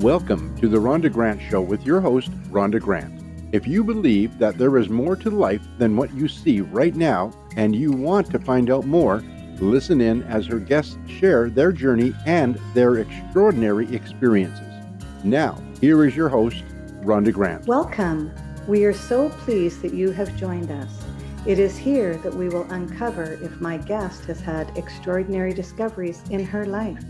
Welcome to the Rhonda Grant Show with your host, Rhonda Grant. If you believe that there is more to life than what you see right now and you want to find out more, listen in as her guests share their journey and their extraordinary experiences. Now, here is your host, Rhonda Grant. Welcome. We are so pleased that you have joined us. It is here that we will uncover if my guest has had extraordinary discoveries in her life.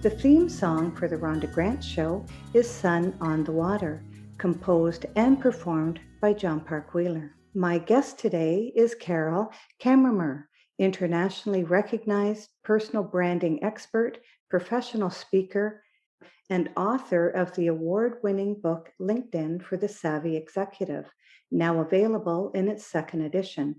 The theme song for the Rhonda Grant Show is Sun on the Water, composed and performed by John Park Wheeler. My guest today is Kaemmerer, internationally recognized personal branding expert, professional speaker, and author of the award-winning book LinkedIn for the Savvy Executive, now available in its second edition.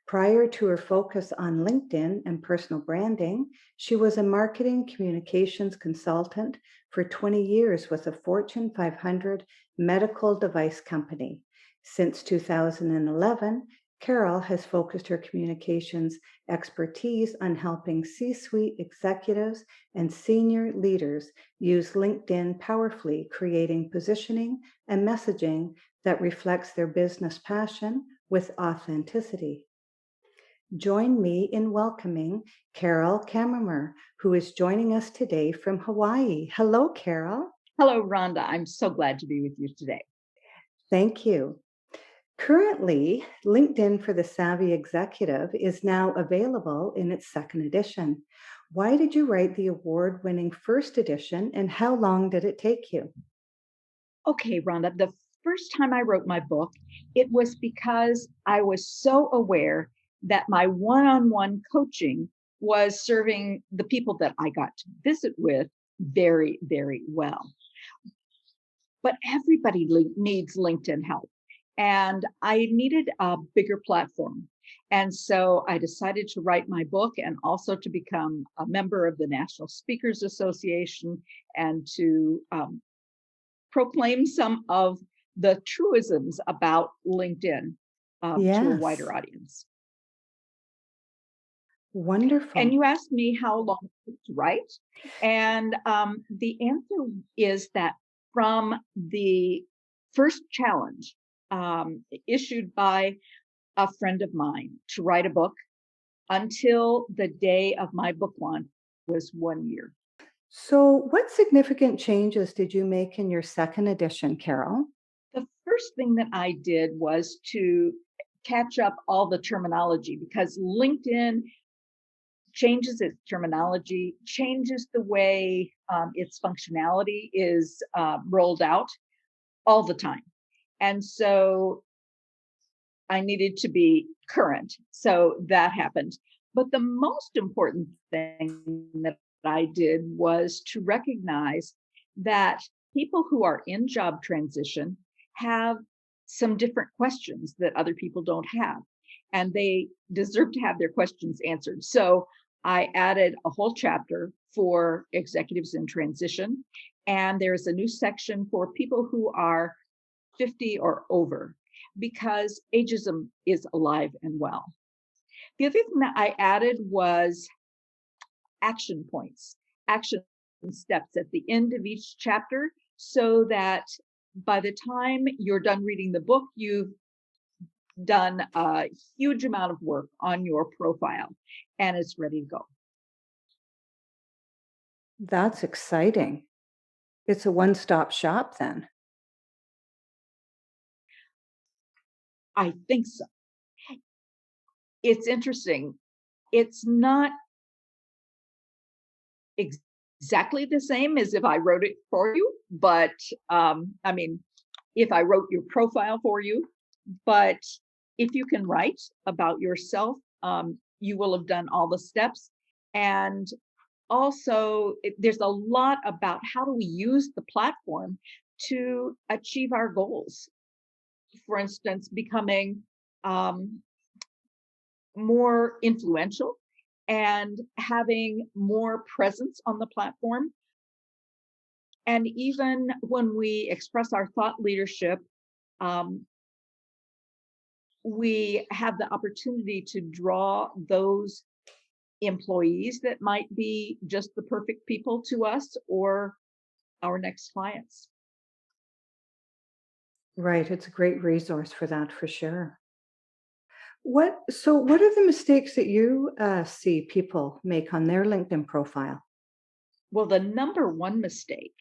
Prior to her focus on LinkedIn and personal branding, she was a marketing communications consultant for 20 years with a Fortune 500 medical device company. Since 2011, Carol has focused her communications expertise on helping C-suite executives and senior leaders use LinkedIn powerfully, creating positioning and messaging that reflects their business passion with authenticity. Join me in welcoming Carol Kaemmerer, who is joining us today from Hawaii. Hello, Carol. Hello, Rhonda. I'm so glad to be with you today. Thank you. Currently, LinkedIn for the Savvy Executive is now available in its second edition. Why did you write the award-winning first edition, and how long did it take you? Okay, Rhonda, the first time I wrote my book, it was because I was so aware that my one-on-one coaching was serving the people that I got to visit with very, very well. But everybody needs LinkedIn help. And I needed a bigger platform. And so I decided to write my book and also to become a member of the National Speakers Association and to proclaim some of the truisms about LinkedIn to a wider audience. Wonderful. And you asked me how long it took to write. And the answer is that from the first challenge issued by a friend of mine to write a book until the day of my book launch was 1 year. So what significant changes did you make in your second edition, Carol? The first thing that I did was to catch up all the terminology, because LinkedIn changes its terminology, changes the way its functionality is rolled out all the time. And so I needed to be current. So that happened. But the most important thing that I did was to recognize that people who are in job transition have some different questions that other people don't have, and they deserve to have their questions answered. So I added a whole chapter for executives in transition, and there's a new section for people who are 50 or over, because ageism is alive and well. The other thing that I added was action points, action steps at the end of each chapter, so that by the time you're done reading the book, you've done a huge amount of work on your profile and it's ready to go. That's exciting. It's a one-stop shop then. I think so. It's interesting. It's not exactly the same as if I wrote it for you, but if I wrote your profile for you, but if you can write about yourself, you will have done all the steps. And also, there's a lot about how do we use the platform to achieve our goals. For instance, becoming more influential and having more presence on the platform. And even when we express our thought leadership, we have the opportunity to draw those employees that might be just the perfect people to us, or our next clients. Right. It's a great resource for that for sure. What are the mistakes that you see people make on their LinkedIn profile? Well, the number one mistake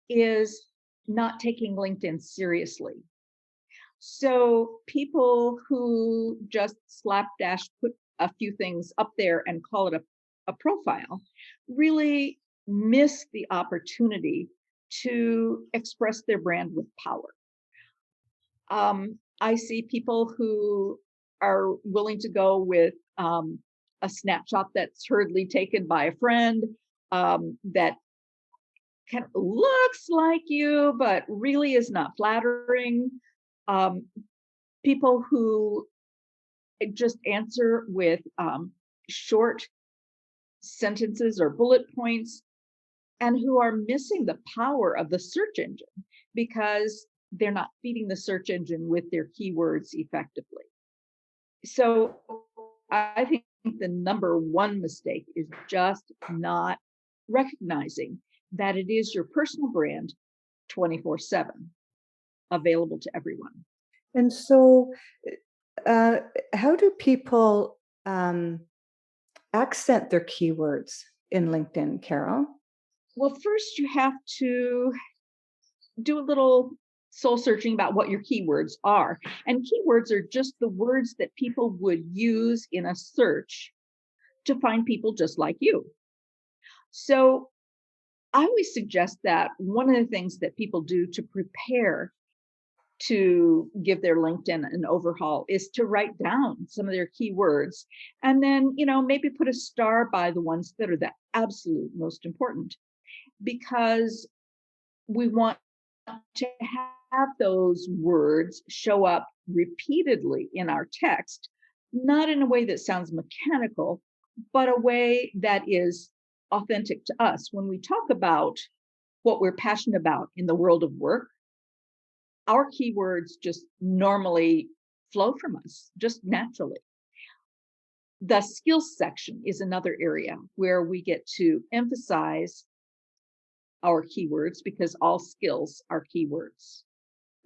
is not taking LinkedIn seriously. So people who just slapdash put a few things up there and call it a profile really miss the opportunity to express their brand with power. I see people who are willing to go with a snapshot that's hurriedly taken by a friend, that kind of looks like you, but really is not flattering. Um, People who just answer with short sentences or bullet points, and who are missing the power of the search engine because they're not feeding the search engine with their keywords effectively. So I think the number one mistake is just not recognizing that it is your personal brand 24/7, available to everyone. And so, uh, how do people accent their keywords in LinkedIn, Carol? Well, first you have to do a little soul searching about what your keywords are. And keywords are just the words that people would use in a search to find people just like you. So I always suggest that one of the things that people do to prepare to give their LinkedIn an overhaul is to write down some of their keywords and then, maybe put a star by the ones that are the absolute most important, because we want to have those words show up repeatedly in our text, not in a way that sounds mechanical, but a way that is authentic to us. When we talk about what we're passionate about in the world of work, our keywords just normally flow from us, just naturally. The skills section is another area where we get to emphasize our keywords because all skills are keywords.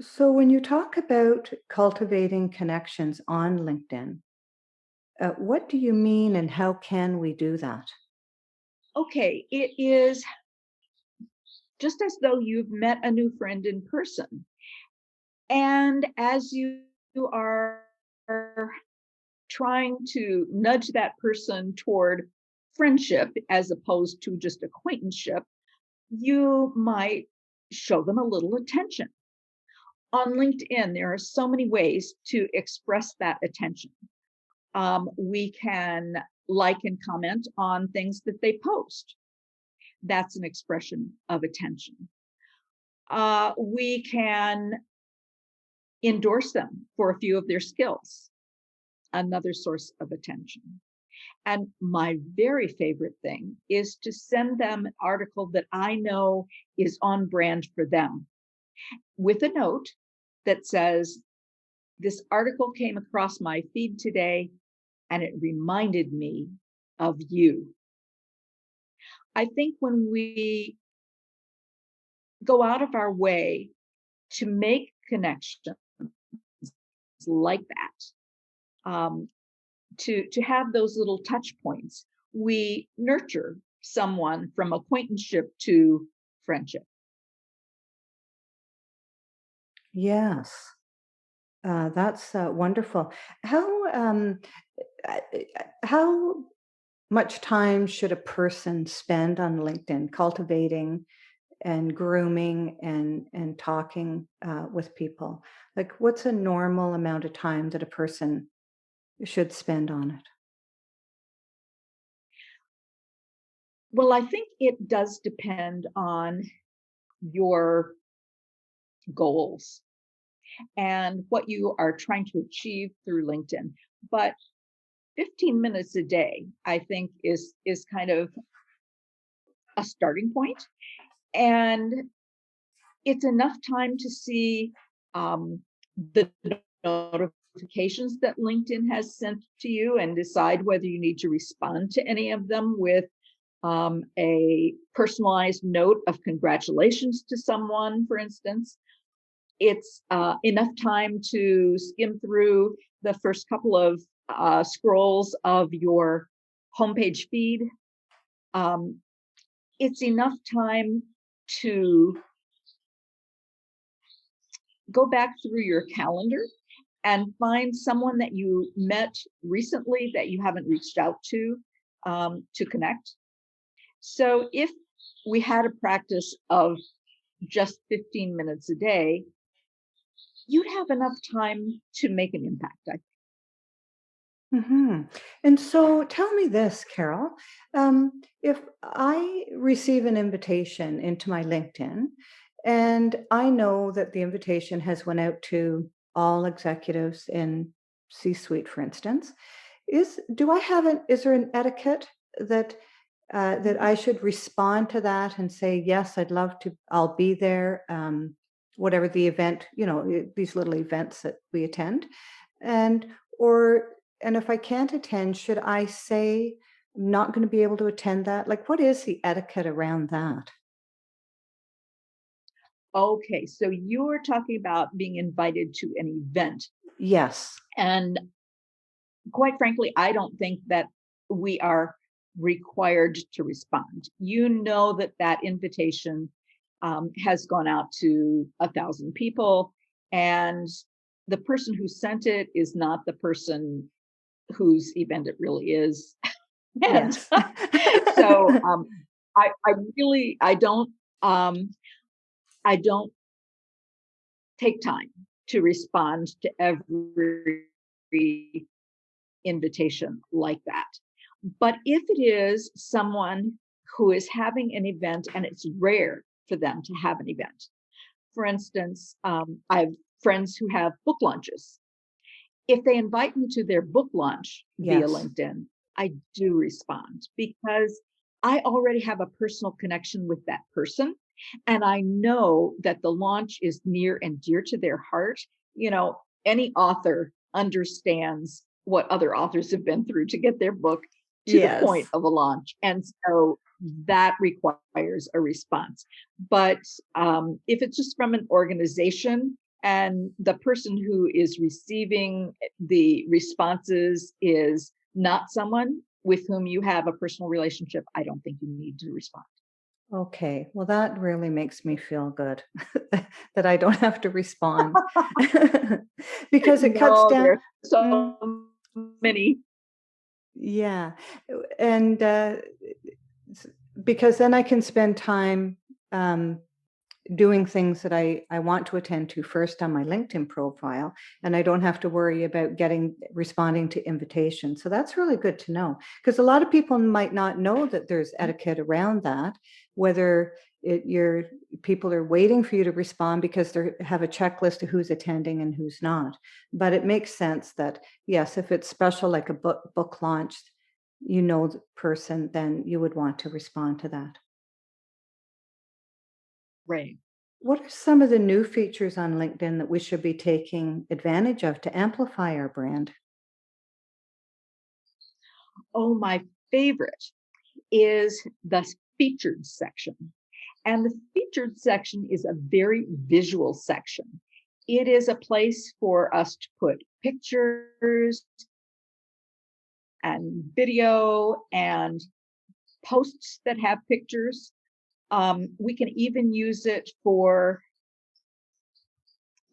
So, when you talk about cultivating connections on LinkedIn, what do you mean and how can we do that? Okay, it is just as though you've met a new friend in person. And as you are trying to nudge that person toward friendship as opposed to just acquaintanceship, you might show them a little attention. On LinkedIn, there are so many ways to express that attention. We can like and comment on things that they post. That's an expression of attention. We can endorse them for a few of their skills, another source of attention. And my very favorite thing is to send them an article that I know is on brand for them, with a note that says, "This article came across my feed today and it reminded me of you." I think when we go out of our way to make connections like that, to have those little touch points, we nurture someone from acquaintanceship to friendship. Yes, that's wonderful. How uh, how much time should a person spend on LinkedIn cultivating and grooming and talking with people? Like, what's a normal amount of time that a person should spend on it? Well, I think it does depend on your goals and what you are trying to achieve through LinkedIn. But 15 minutes a day, I think, is kind of a starting point. And it's enough time to see the notifications that LinkedIn has sent to you and decide whether you need to respond to any of them with a personalized note of congratulations to someone, for instance. It's enough time to skim through the first couple of scrolls of your homepage feed. It's enough time to go back through your calendar and find someone that you met recently that you haven't reached out to connect. So if we had a practice of just 15 minutes a day, you'd have enough time to make an impact, I think. Mm-hmm. And so tell me this, Carol, if I receive an invitation into my LinkedIn and I know that the invitation has went out to all executives in C-suite, for instance, is there an etiquette that that I should respond to that and say, yes, I'll be there, whatever the event, these little events that we attend. And, and if I can't attend, should I say I'm not going to be able to attend that? Like, what is the etiquette around that? Okay, so you're talking about being invited to an event. Yes. And quite frankly, I don't think that we are required to respond. You know that invitation has gone out to 1,000 people, and the person who sent it is not the person whose event it really is. And Yes. so I don't take time to respond to every invitation like that. But if it is someone who is having an event and it's rare for them to have an event, for instance, I have friends who have book launches. If they invite me to their book launch via Yes. LinkedIn, I do respond because I already have a personal connection with that person. And I know that the launch is near and dear to their heart. Any author understands what other authors have been through to get their book to the point Yes. of a launch. And so that requires a response. But if it's just from an organization and the person who is receiving the responses is not someone with whom you have a personal relationship, I don't think you need to respond. Okay, well, that really makes me feel good that I don't have to respond because it cuts No, down. there's so many. Yeah, and because then I can spend time doing things that I want to attend to first on my LinkedIn profile, and I don't have to worry about responding to invitations. So that's really good to know, because a lot of people might not know that there's etiquette around that, whether people are waiting for you to respond because they have a checklist of who's attending and who's not. But it makes sense that, yes, if it's special, like a book launch, the person, then you would want to respond to that. Right. What are some of the new features on LinkedIn that we should be taking advantage of to amplify our brand? Oh, my favorite is the featured section. And the featured section is a very visual section. It is a place for us to put pictures and video and posts that have pictures. We can even use it for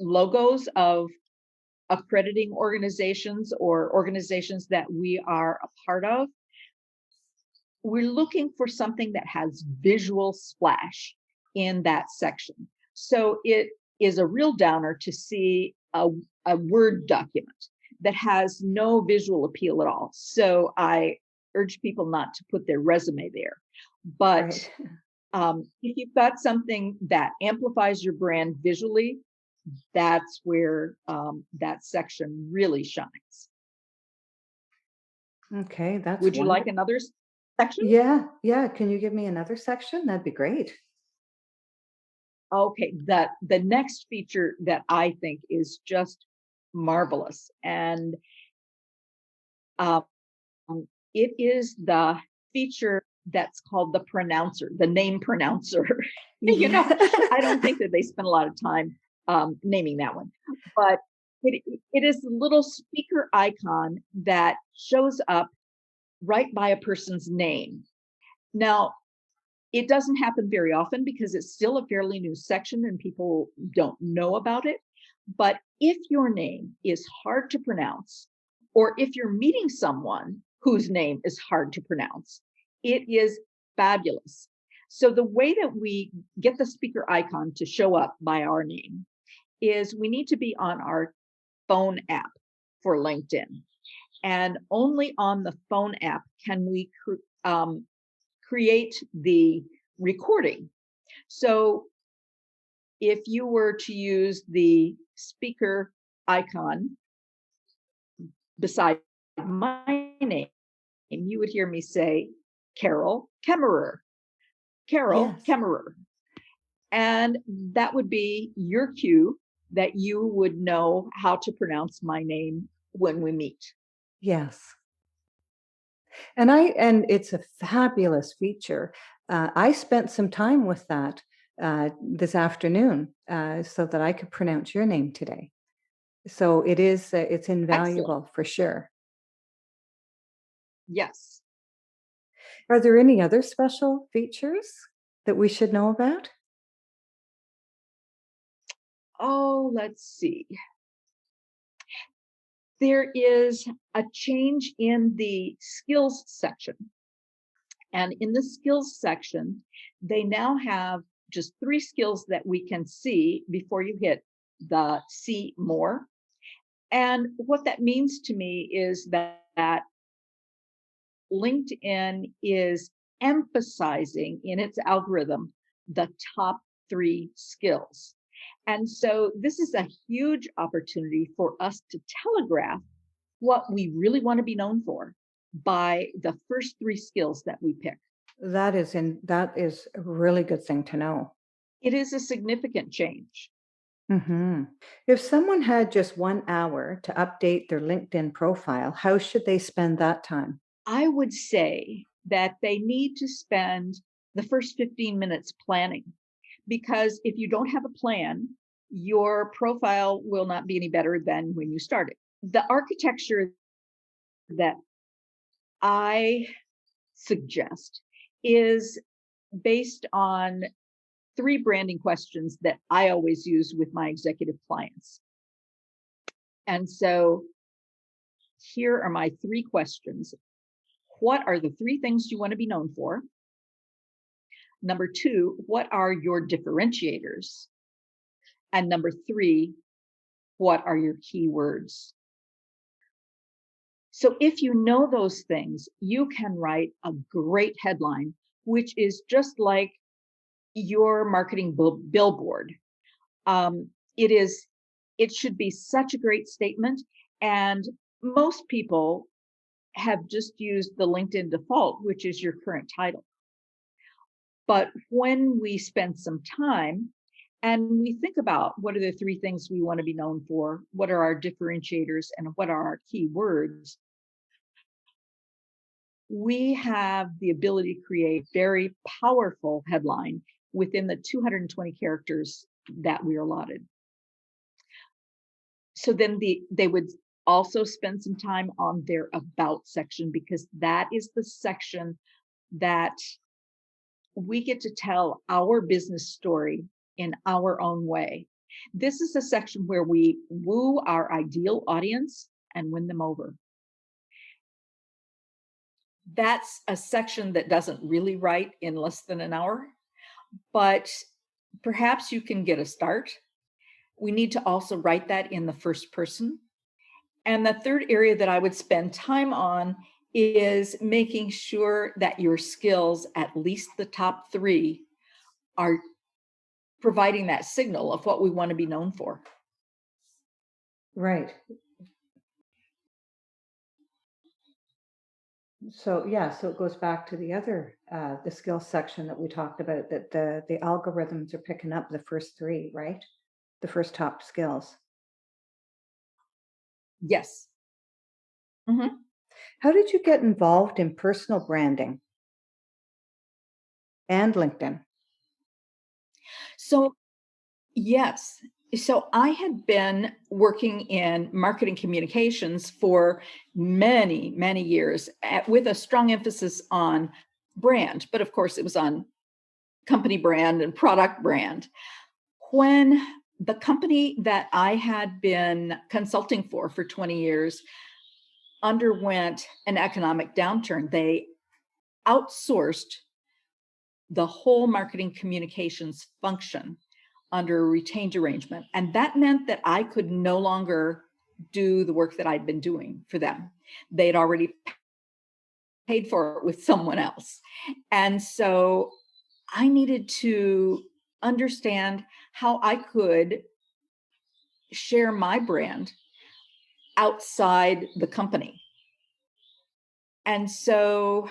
logos of accrediting organizations or organizations that we are a part of. We're looking for something that has visual splash in that section. So it is a real downer to see a Word document that has no visual appeal at all. So I urge people not to put their resume there. But Right. If you've got something that amplifies your brand visually, that's where that section really shines. Okay, that's Would you like wonderful. another section? Yeah. Can you give me another section? That'd be great. Okay, the next feature that I think is just marvelous, and um, it is the feature that's called the pronouncer, the name pronouncer. Yeah. I don't think that they spend a lot of time naming that one, but it is a little speaker icon that shows up right by a person's name. Now, it doesn't happen very often because it's still a fairly new section and people don't know about it. But if your name is hard to pronounce, or if you're meeting someone whose name is hard to pronounce, it is fabulous. So the way that we get the speaker icon to show up by our name is we need to be on our phone app for LinkedIn. And only on the phone app can we create the recording. So if you were to use the speaker icon beside my name, you would hear me say, Carol Kaemmerer, Carol Yes. Kaemmerer. And that would be your cue that you would know how to pronounce my name when we meet. Yes. And it's a fabulous feature. I spent some time with that this afternoon so that I could pronounce your name today. So it's Excellent. invaluable for sure. Yes. Are there any other special features that we should know about? Oh, let's see. There is a change in the skills section. And in the skills section, they now have just 3 skills that we can see before you hit the see more. And what that means to me is that LinkedIn is emphasizing in its algorithm the top 3 skills. And so this is a huge opportunity for us to telegraph what we really want to be known for by the first 3 skills that we pick. That is a really good thing to know. It is a significant change. If someone had just 1 hour to update their LinkedIn profile, how should they spend that time? I would say that they need to spend the first 15 minutes planning, because if you don't have a plan, your profile will not be any better than when you started. The architecture that I suggest is based on 3 branding questions that I always use with my executive clients. And so here are my 3 questions. What are the 3 things you want to be known for? Number 2, what are your differentiators? And number 3, what are your keywords? So if you know those things, you can write a great headline, which is just like your marketing billboard. Um, it is, it should be such a great statement. And most people have just used the LinkedIn default, which is your current title. But when we spend some time and we think about what are the 3 things we want to be known for, what are our differentiators, and what are our key words, we have the ability to create a very powerful headline within the 220 characters that we are allotted. So then they would also spend some time on their about section, because that is the section that we get to tell our business story in our own way. This is a section where we woo our ideal audience and win them over. That's a section that doesn't really write in less than an hour, but perhaps you can get a start. We need to also write that in the first person. And the third area that I would spend time on is making sure that your skills, at least the top 3, are providing that signal of what we want to be known for. Right. So it goes back to the skills section that we talked about, that the algorithms are picking up the first 3, right? The first top skills. Yes. Mm-hmm. How did you get involved in personal branding? and LinkedIn. So, yes. So I had been working in marketing communications for many, many years with a strong emphasis on brand. But of course, it was on company brand and product brand. When the company that I had been consulting for 20 years underwent an economic downturn, they outsourced the whole marketing communications function under a retained arrangement. And that meant that I could no longer do the work that I'd been doing for them. They'd already paid for it with someone else. And so I needed to understand how I could share my brand outside the company. And so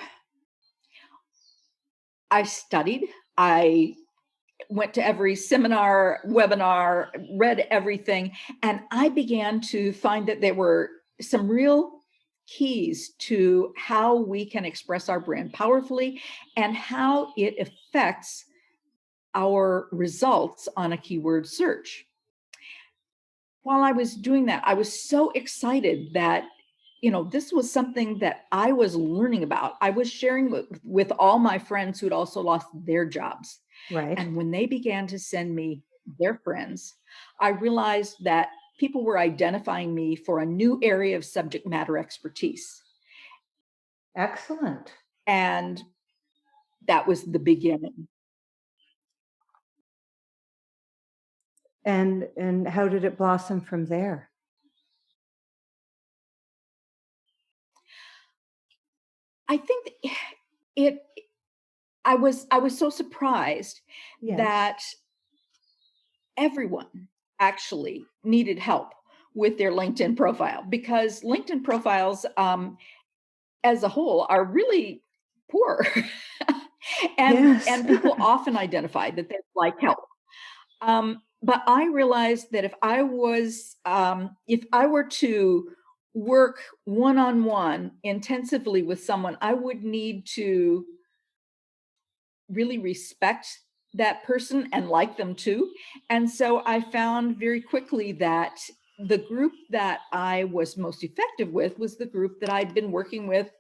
I studied, I went to every seminar, webinar, read everything, and I began to find that there were some real keys to how we can express our brand powerfully and how it affects our results on a keyword search. While I was doing that, I was so excited that this was something that I was learning about. I was sharing with all my friends who'd also lost their jobs. Right. And when they began to send me their friends, I realized that people were identifying me for a new area of subject matter expertise. Excellent. And that was the beginning. And how did it blossom from there? I think it I was so surprised Yes. that everyone actually needed help with their LinkedIn profile, because LinkedIn profiles as a whole are really poor. Yes. And people often identify that they'd like help. But I realized that if I were to work one-on-one intensively with someone, I would need to really respect that person and like them too. And so I found very quickly that the group that I was most effective with was the group that I'd been working with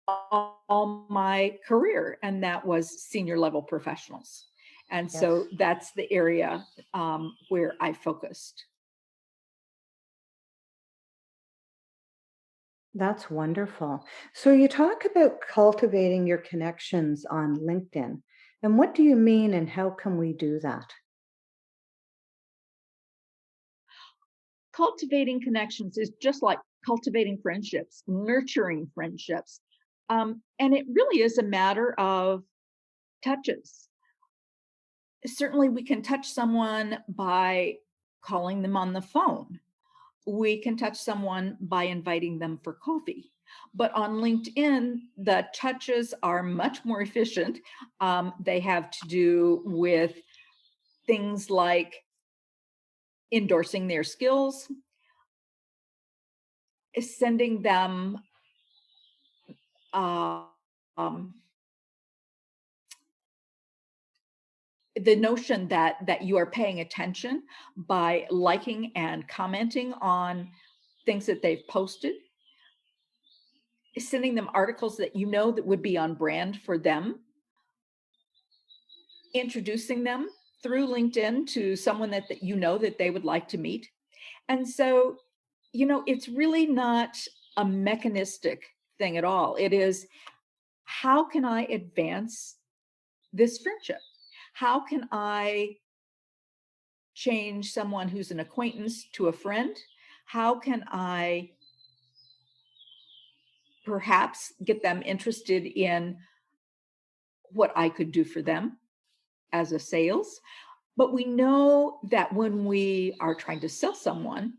all my career, and that was senior level professionals. And so Yes. that's the area where I focused. That's wonderful. So you talk about cultivating your connections on LinkedIn. And what do you mean and how can we do that? Cultivating connections is just like cultivating friendships, nurturing friendships. And it really is a matter of touches. Certainly, we can touch someone by calling them on the phone. We can touch someone by inviting them for coffee. But on LinkedIn, the touches are much more efficient. They have to do with things like endorsing their skills, sending them uh, um, the notion that you are paying attention by liking and commenting on things that they've posted, sending them articles that that would be on brand for them, introducing them through LinkedIn to someone that that they would like to meet. And so, it's really not a mechanistic thing at all. It is, how can I advance this friendship? How can I change someone who's an acquaintance to a friend? How can I perhaps get them interested in what I could do for them as a sales? But we know that when we are trying to sell someone,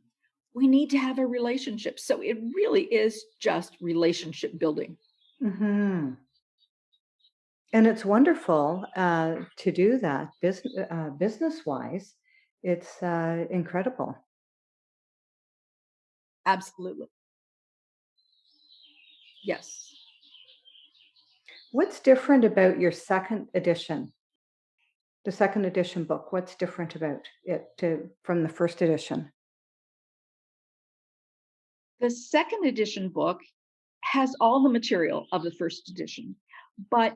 we need to have a relationship. So it really is just relationship building. Hmm. And it's wonderful to do that business wise. It's incredible. Absolutely. Yes. What's different about your second edition? The second edition book, what's different about it from the first edition? The second edition book has all the material of the first edition, but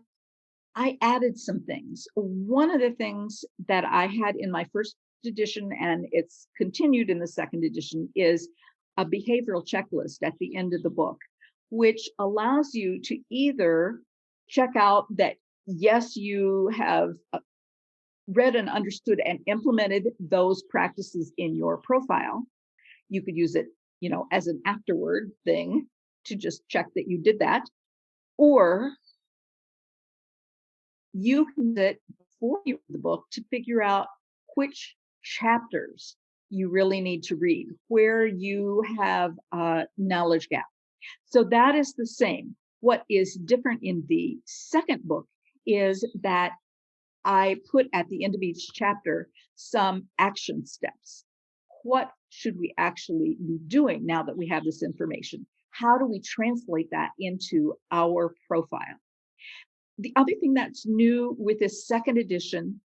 I added some things. One of the things that I had in my first edition, and it's continued in the second edition, is a behavioral checklist at the end of the book, which allows you to either check out that, yes, you have read and understood and implemented those practices in your profile. You could use it, as an afterward thing to just check that you did that. Or you can use it before you read the book to figure out which chapters you really need to read, where you have a knowledge gap. So that is the same. What is different in the second book is that I put at the end of each chapter some action steps. What should we actually be doing now that we have this information? How do we translate that into our profile? The other thing that's new with this second edition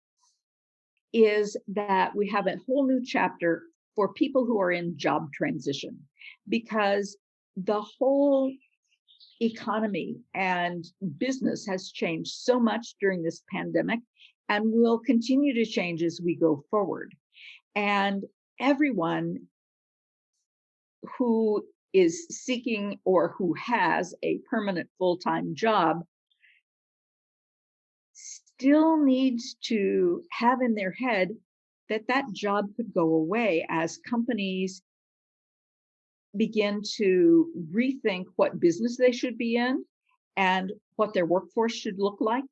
is that we have a whole new chapter for people who are in job transition, because the whole economy and business has changed so much during this pandemic and will continue to change as we go forward. And everyone who is seeking or who has a permanent full-time job still needs to have in their head that that job could go away as companies begin to rethink what business they should be in and what their workforce should look like.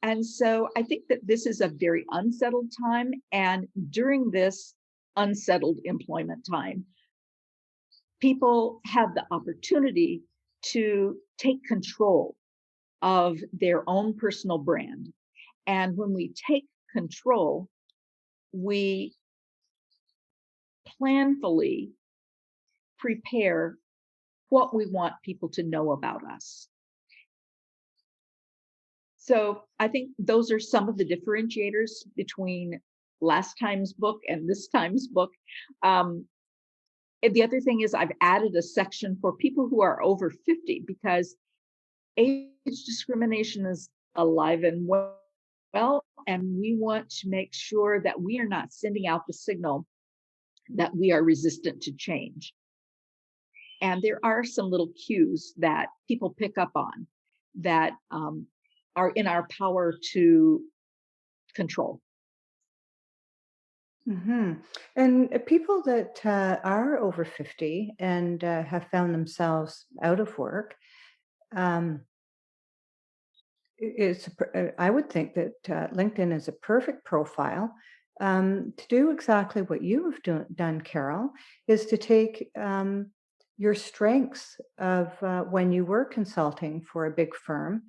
And so I think that this is a very unsettled time. And during this unsettled employment time, people have the opportunity to take control of their own personal brand. And when we take control, we planfully prepare what we want people to know about us. So I think those are some of the differentiators between last time's book and this time's book. And the other thing is I've added a section for people who are over 50, because age discrimination is alive and well, and we want to make sure that we are not sending out the signal that we are resistant to change. And there are some little cues that people pick up on that are in our power to control. Hmm. And people that are over 50 and have found themselves out of work, um, I would think that LinkedIn is a perfect profile to do exactly what you have done, Carol, is to take your strengths of when you were consulting for a big firm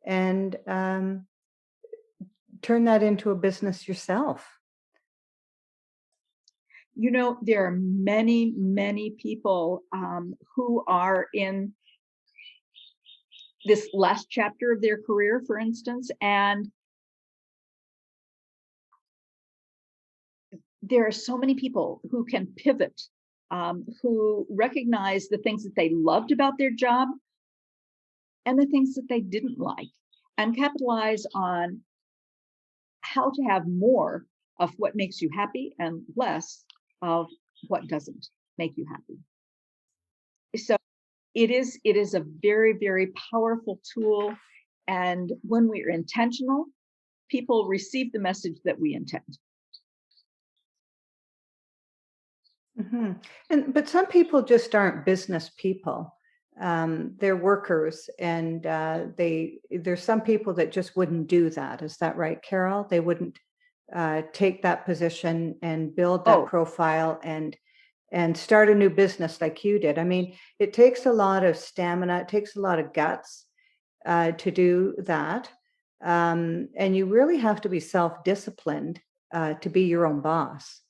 and turn that into a business yourself. There are many, many people who are in this last chapter of their career, for instance, and there are so many people who can pivot, who recognize the things that they loved about their job and the things that they didn't like, and capitalize on how to have more of what makes you happy and less of what doesn't make you happy. So it is a very, very powerful tool. And when we're intentional, people receive the message that we intend. Hmm. But some people just aren't business people. They're workers, and there's some people that just wouldn't do that. Is that right, Carol? They wouldn't take that position and build that Oh, profile and start a new business like you did. I mean, it takes a lot of stamina. It takes a lot of guts to do that, and you really have to be self-disciplined to be your own boss.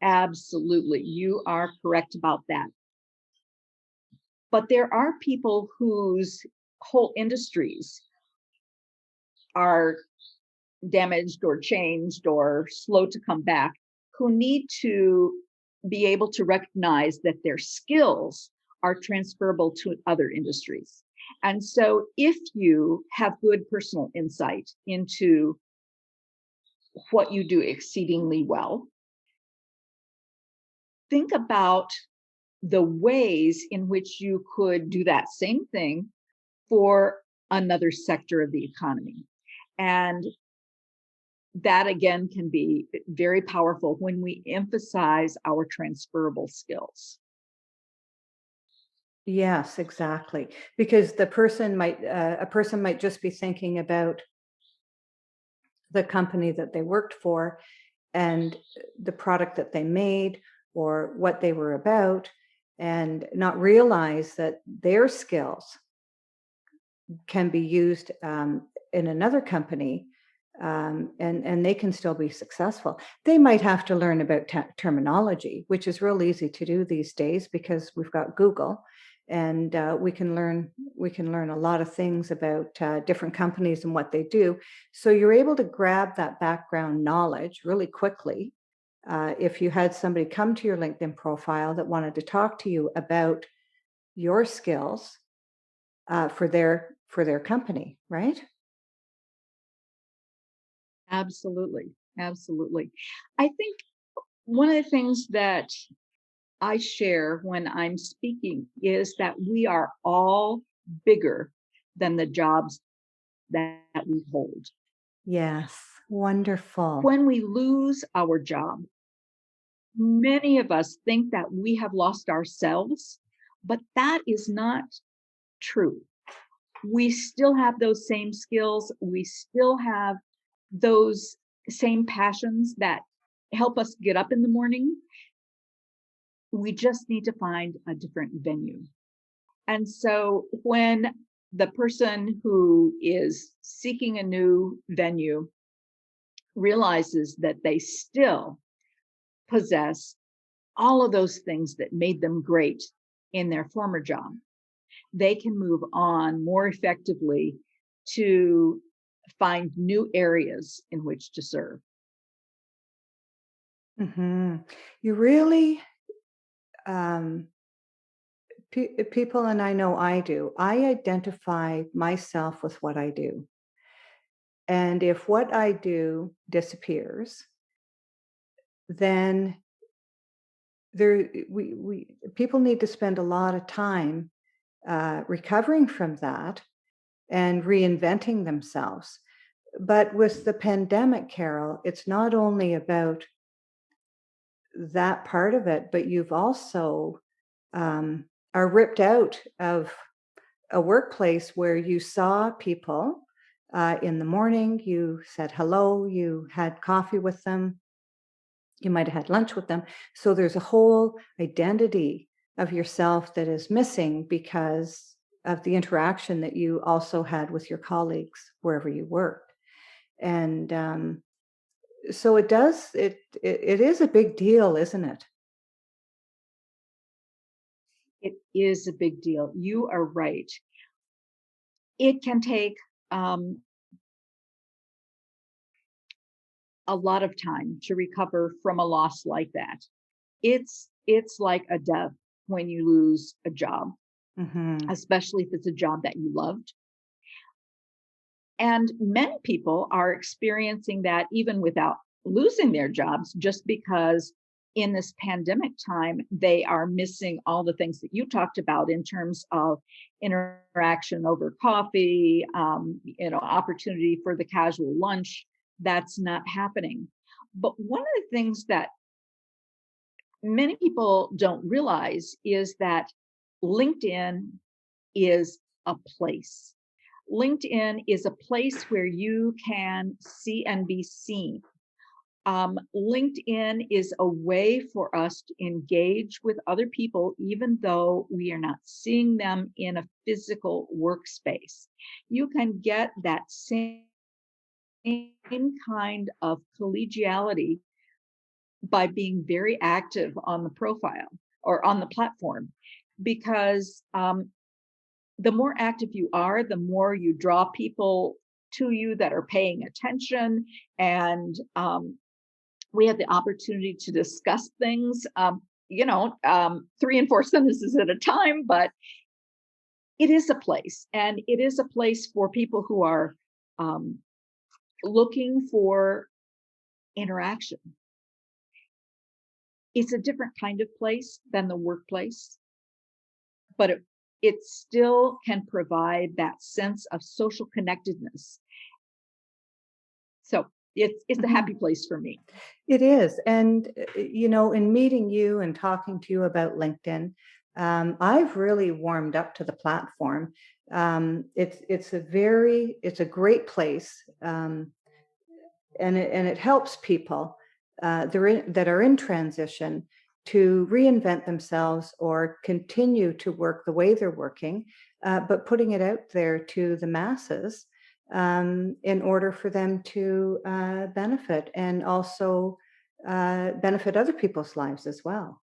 absolutely. You are correct about that. But there are people whose whole industries are damaged or changed or slow to come back, who need to be able to recognize that their skills are transferable to other industries. And so if you have good personal insight into what you do exceedingly well, think about the ways in which you could do that same thing for another sector of the economy. And that again can be very powerful when we emphasize our transferable skills. Yes, exactly. Because a person might just be thinking about the company that they worked for and the product that they made or what they were about, and not realize that their skills can be used in another company, and they can still be successful. They might have to learn about terminology, which is real easy to do these days because we've got Google, and we can learn a lot of things about different companies and what they do. So you're able to grab that background knowledge really quickly. If you had somebody come to your LinkedIn profile that wanted to talk to you about your skills for their company, right? Absolutely. Absolutely. I think one of the things that I share when I'm speaking is that we are all bigger than the jobs that we hold. Yes, wonderful. When we lose our job, many of us think that we have lost ourselves, but that is not true. We still have those same skills. We still have those same passions that help us get up in the morning. We just need to find a different venue. And so when the person who is seeking a new venue realizes that they still possess all of those things that made them great in their former job, they can move on more effectively to find new areas in which to serve. You really, um, people, and I know I do, I identify myself with what I do. And if what I do disappears, then we people need to spend a lot of time recovering from that and reinventing themselves. But with the pandemic, Carol, it's not only about that part of it, but you've also are ripped out of a workplace where you saw people in the morning, you said hello, you had coffee with them, you might have had lunch with them. So there's a whole identity of yourself that is missing because of the interaction that you also had with your colleagues wherever you worked. And so it is a big deal, isn't it? It is a big deal. You are right. It can take um, a lot of time to recover from a loss like that. It's like a death when you lose a job, Mm-hmm. especially if it's a job that you loved. And many people are experiencing that even without losing their jobs, just because in this pandemic time, they are missing all the things that you talked about in terms of interaction over coffee, opportunity for the casual lunch. That's not happening. But one of the things that many people don't realize is that LinkedIn is a place. LinkedIn is a place where you can see and be seen. LinkedIn is a way for us to engage with other people, even though we are not seeing them in a physical workspace. You can get that same kind of collegiality by being very active on the profile or on the platform. because the more active you are, the more you draw people to you that are paying attention. And we have the opportunity to discuss things, 3 and 4 sentences at a time, but it is a place, and it is a place for people who are looking for interaction. It's a different kind of place than the workplace, but it still can provide that sense of social connectedness. So it's a happy place for me. It is. And, in meeting you and talking to you about LinkedIn, I've really warmed up to the platform. It's a great place. And it helps people that are in transition to reinvent themselves or continue to work the way they're working, but putting it out there to the masses in order for them to benefit and also benefit other people's lives as well.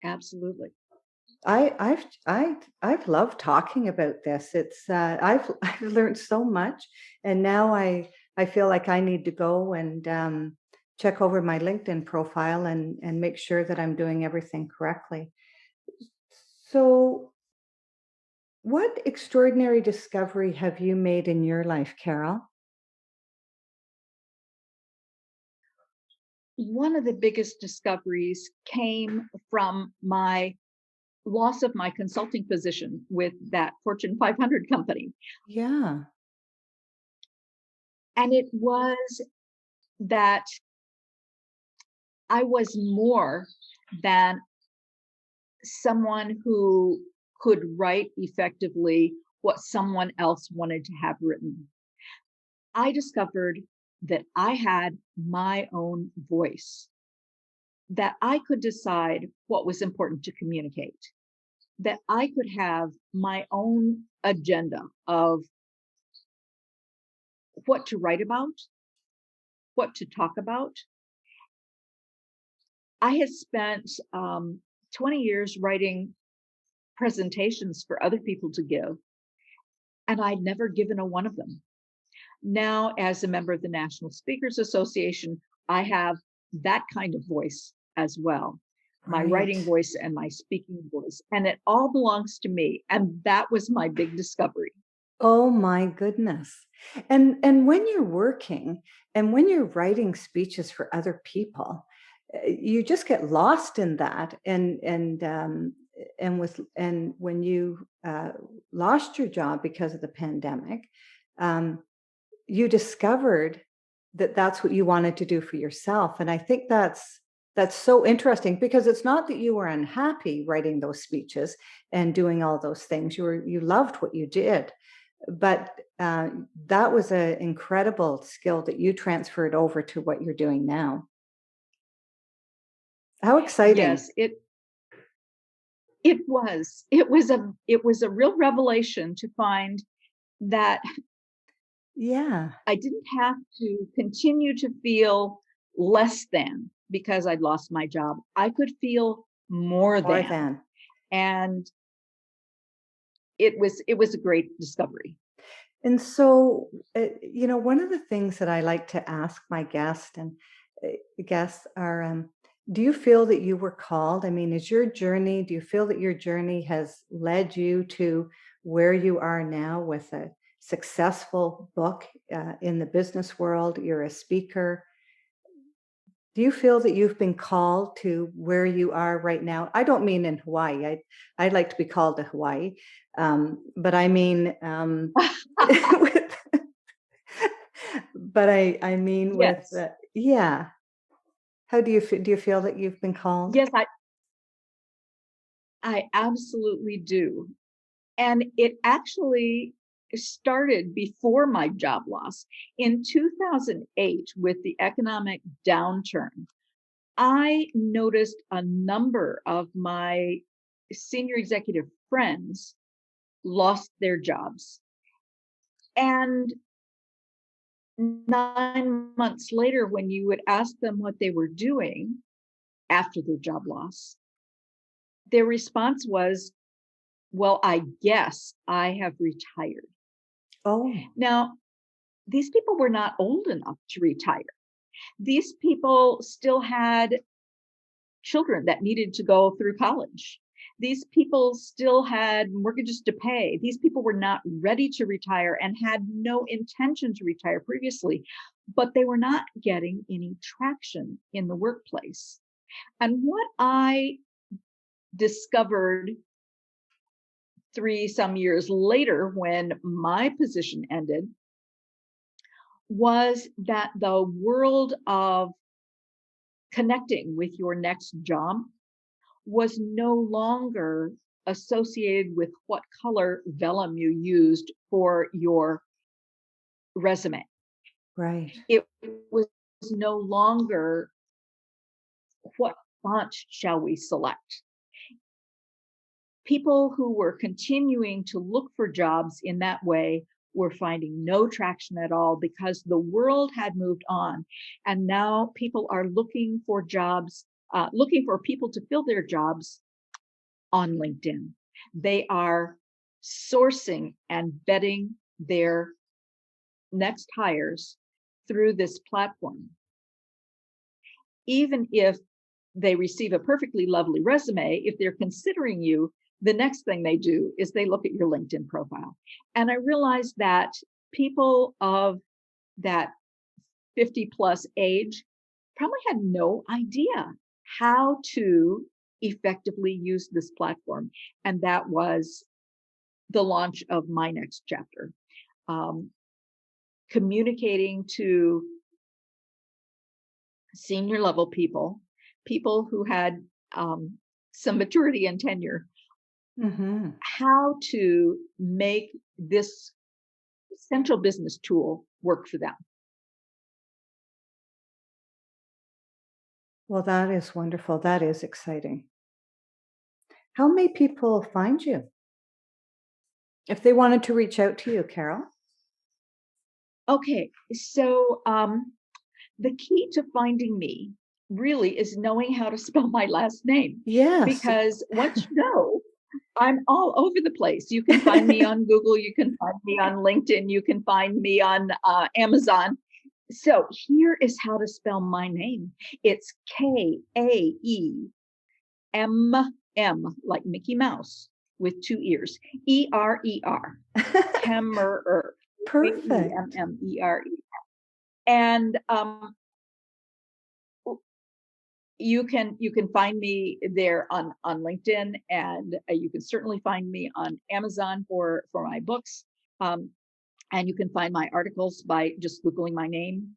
Absolutely. I've loved talking about this. It's I've learned so much, and now I feel like I need to go and check over my LinkedIn profile and make sure that I'm doing everything correctly. So, what extraordinary discovery have you made in your life, Carol? One of the biggest discoveries came from my loss of my consulting position with that Fortune 500 company. Yeah. And it was that I was more than someone who could write effectively what someone else wanted to have written. I discovered that I had my own voice, that I could decide what was important to communicate, that I could have my own agenda of what to write about, what to talk about. I had spent 20 years writing presentations for other people to give, and I'd never given a one of them. Now, as a member of the National Speakers Association, I have that kind of voice as well, my Right. writing voice and my speaking voice, and it all belongs to me. And that was my big discovery. Oh my goodness. And when you're working and when you're writing speeches for other people, you just get lost in that. And when you lost your job because of the pandemic, um, you discovered that that's what you wanted to do for yourself. And I think that's so interesting because it's not that you were unhappy writing those speeches and doing all those things. You loved what you did, but that was an incredible skill that you transferred over to what you're doing now. How exciting. Yes, it was a real revelation to find that Yeah, I didn't have to continue to feel less than because I'd lost my job. I could feel more more than. than. And it was a great discovery. And so, one of the things that I like to ask my guests are, do you feel that you were called? I mean, do you feel that your journey has led you to where you are now with a successful book in the business world? You're a speaker. Do you feel that you've been called to where you are right now? I don't mean in Hawaii. I'd like to be called to Hawaii, but I mean, with, but I mean with, Yes. yeah. How do you feel that you've been called? Yes, I absolutely do. And it actually started before my job loss. In 2008, with the economic downturn, I noticed a number of my senior executive friends lost their jobs. And 9 months later, when you would ask them what they were doing after their job loss, their response was, well, I guess I have retired. Oh, Now, these people were not old enough to retire. These people still had children that needed to go through college. These people still had mortgages to pay. These people were not ready to retire and had no intention to retire previously, but they were not getting any traction in the workplace. And what I discovered 3 some years later, when my position ended, was that the world of connecting with your next job was no longer associated with what color vellum you used for your resume. right. It was no longer what font shall we select. People who were continuing to look for jobs in that way were finding no traction at all because the world had moved on. And now people are looking for jobs, looking for people to fill their jobs on LinkedIn. They are sourcing and vetting their next hires through this platform. Even if they receive a perfectly lovely resume, if they're considering you, the next thing they do is they look at your LinkedIn profile. And I realized that people of that 50 plus age probably had no idea how to effectively use this platform. And that was the launch of my next chapter. Communicating to senior level people, people who had some maturity and tenure, Mm-hmm. how to make this central business tool work for them. Well, that is wonderful. That is exciting. How may people find you if they wanted to reach out to you, Carol? Okay, so the key to finding me really is knowing how to spell my last name. Yes. Because once you know, I'm all over the place. You can find me on Google, you can find me on LinkedIn, you can find me on Amazon. So here is how to spell my name. It's Kaemmm, like Mickey Mouse with 2 ears. Erer. Kaemmerer. Perfect. Kaemmerer. And you can find me there on LinkedIn, and you can certainly find me on Amazon for my books. And you can find my articles by just Googling my name.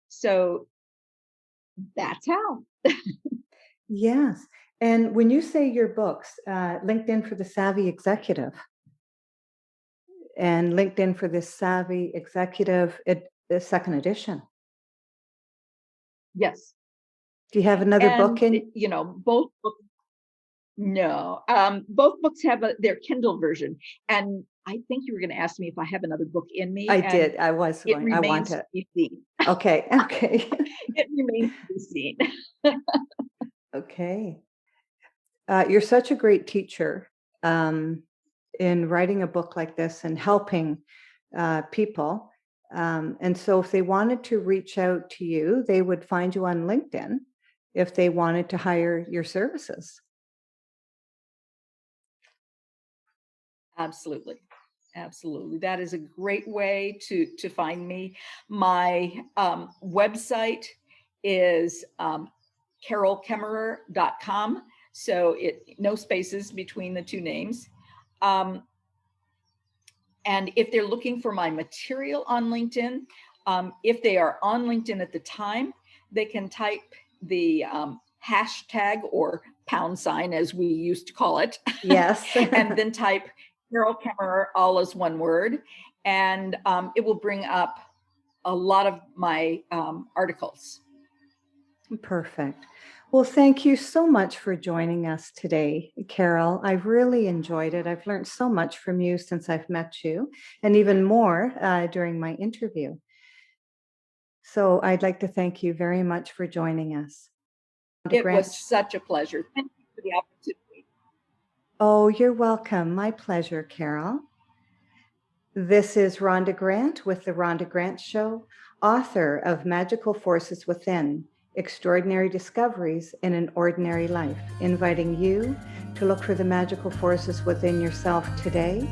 So that's how. Yes. And when you say your books, LinkedIn for the Savvy Executive and LinkedIn for the Savvy Executive, the second edition. Yes. Do you have another book And in? you know, both books. No, both books have their Kindle version, and I think you were going to ask me if I have another book in me. I And did. I was it going. I want remains to it. be seen. Okay. Okay. It remains to be seen. Okay. You're such a great teacher in writing a book like this and helping people. And so if they wanted to reach out to you, they would find you on LinkedIn if they wanted to hire your services. Absolutely. Absolutely. That is a great way to find me. My website is carolkaemmerer.com. So no spaces between the two names. And if they're looking for my material on LinkedIn, if they are on LinkedIn at the time, they can type the hashtag or #, as we used to call it. Yes. And then type Carol Kaemmerer, all as one word. And it will bring up a lot of my articles. Perfect. Well, thank you so much for joining us today, Carol. I've really enjoyed it. I've learned so much from you since I've met you, and even more during my interview. So I'd like to thank you very much for joining us. It was such a pleasure. Thank you for the opportunity. Oh, you're welcome. My pleasure, Carol. This is Rhonda Grant with The Rhonda Grant Show, author of Magical Forces Within, Extraordinary Discoveries in an Ordinary Life, inviting you to look for the magical forces within yourself today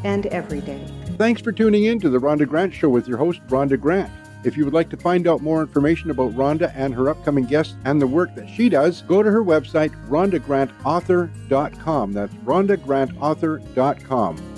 and every day. Thanks for tuning in to The Rhonda Grant Show with your host, Rhonda Grant. If you would like to find out more information about Rhonda and her upcoming guests and the work that she does, go to her website, rhondagrantauthor.com. That's rhondagrantauthor.com.